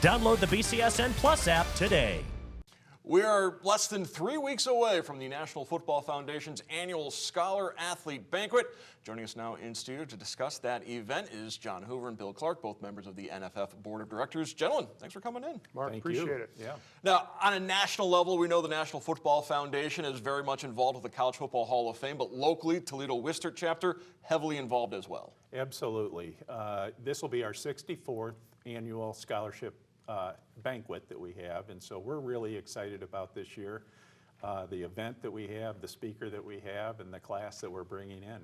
Download the BCSN Plus app today. We are less than 3 weeks away from the National Football Foundation's annual Scholar Athlete Banquet. Joining us now in studio to discuss that event is John Hoover and Bill Clark, both members of the NFF Board of Directors. Gentlemen, thanks for coming in. Mark, appreciate it. Yeah. Now, on a national level, we know the National Football Foundation is very much involved with the College Football Hall of Fame, but locally, Toledo-Worcester chapter, heavily involved as well. Absolutely. This will be our 64th annual scholarship banquet that we have, and so we're really excited about this year, the event that we have, the speaker that we have, and the class that we're bringing in.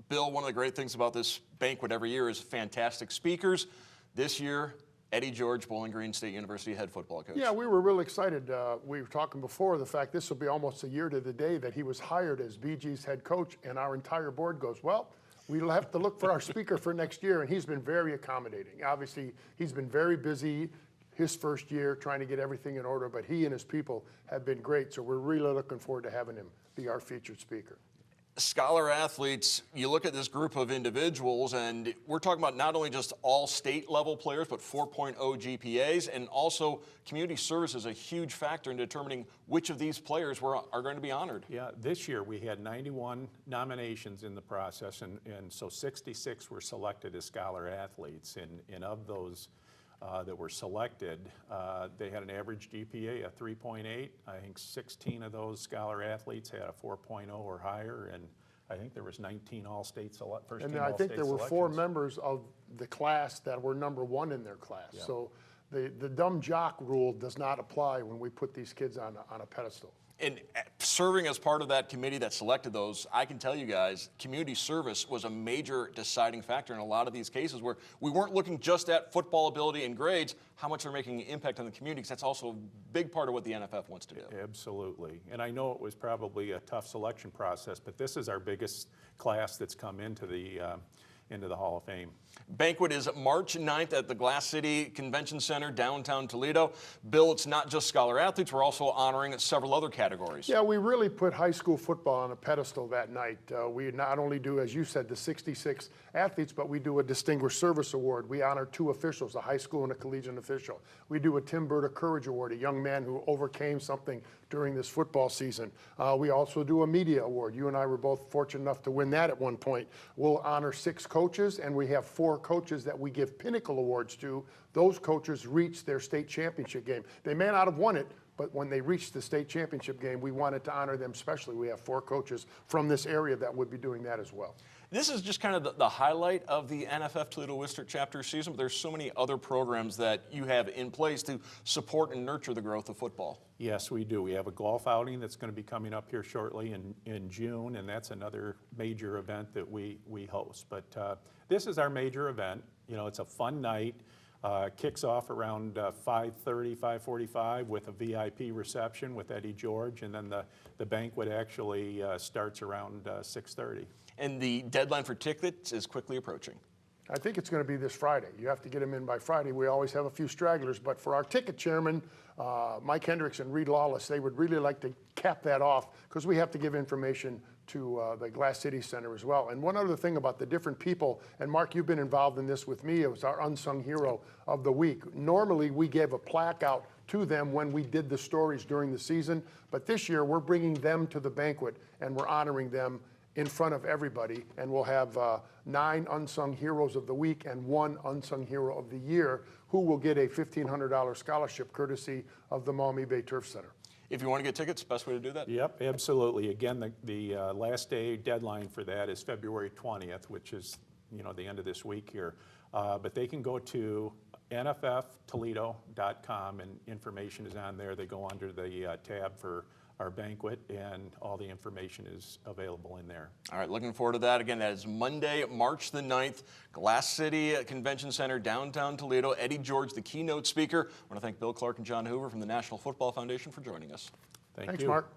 Bill, one of the great things about this banquet every year is fantastic speakers. This year, Eddie George, Bowling Green State University head football coach. Yeah, we were real excited. We were talking before the fact this will be almost a year to the day that he was hired as BG's head coach, and our entire board goes, well, we'll have to look for our speaker for next year, and he's been very accommodating. Obviously, he's been very busy his first year trying to get everything in order, but he and his people have been great, so we're really looking forward to having him be our featured speaker. Scholar athletes, you look at this group of individuals, and we're talking about not only just all state level players, but 4.0 GPAs, and also community service is a huge factor in determining which of these players are going to be honored. Yeah, this year we had 91 nominations in the process, and so 66 were selected as scholar athletes, and of those that were selected, they had an average GPA of 3.8. I think 16 of those scholar athletes had a 4.0 or higher, and I think there was 19 all-state first-team all-state And I think there were 4 members of the class that were #1 in their class. Yeah. So the dumb jock rule does not apply when we put these kids on a pedestal. And serving as part of that committee that selected those, I can tell you guys, community service was a major deciding factor in a lot of these cases where we weren't looking just at football ability and grades, how much they're making an impact on the community, because that's also a big part of what the NFF wants to do. Absolutely. And I know it was probably a tough selection process, but this is our biggest class that's come into the Hall of Fame. Banquet is March 9th at the Glass City Convention Center, downtown Toledo. Bill, it's not just scholar athletes, we're also honoring several other categories. Yeah, we really put high school football on a pedestal that night. We not only do, as you said, the 66 athletes, but we do a Distinguished Service Award. We honor 2 officials, a high school and a collegiate official. We do a Tim Berta Courage Award, a young man who overcame something during this football season. We also do a media award. You and I were both fortunate enough to win that at one point. We'll honor 6 coaches, and we have 4 coaches that we give Pinnacle Awards to. Those coaches reached their state championship game. They may not have won it, but when they reached the state championship game, we wanted to honor them specially. We have 4 coaches from this area that would be doing that as well. This is just kind of the highlight of the NFF Toledo-Worcester chapter season, but there's so many other programs that you have in place to support and nurture the growth of football. Yes, we do. We have a golf outing that's going to be coming up here shortly in June, and that's another major event that we host. But this is our major event. You know, it's a fun night. Kicks off around 5:30, 5:45 with a VIP reception with Eddie George, and then the banquet actually starts around 6:30. And the deadline for tickets is quickly approaching. I think it's going to be this Friday. You have to get them in by Friday. We always have a few stragglers, but for our ticket chairman, Mike Hendricks and Reed Lawless, they would really like to cap that off because we have to give information to the Glass City Center as well. And one other thing about the different people, and Mark, you've been involved in this with me, it was our unsung hero of the week. Normally, we gave a plaque out to them when we did the stories during the season, but this year we're bringing them to the banquet and we're honoring them in front of everybody, and we'll have 9 unsung heroes of the week and 1 unsung hero of the year who will get a $1,500 scholarship courtesy of the Maumee Bay Turf Center. If you want to get tickets, best way to do that? Yep, absolutely. Again, the last day deadline for that is February 20th, which is, you know, the end of this week here. But they can go to nfftoledo.com, and information is on there. They go under the tab for our banquet, and all the information is available in there. All right, looking forward to that. Again, that is Monday, March the 9th, Glass City Convention Center, downtown Toledo. Eddie George, the keynote speaker. I want to thank Bill Clark and John Hoover from the National Football Foundation for joining us. Thanks, Mark.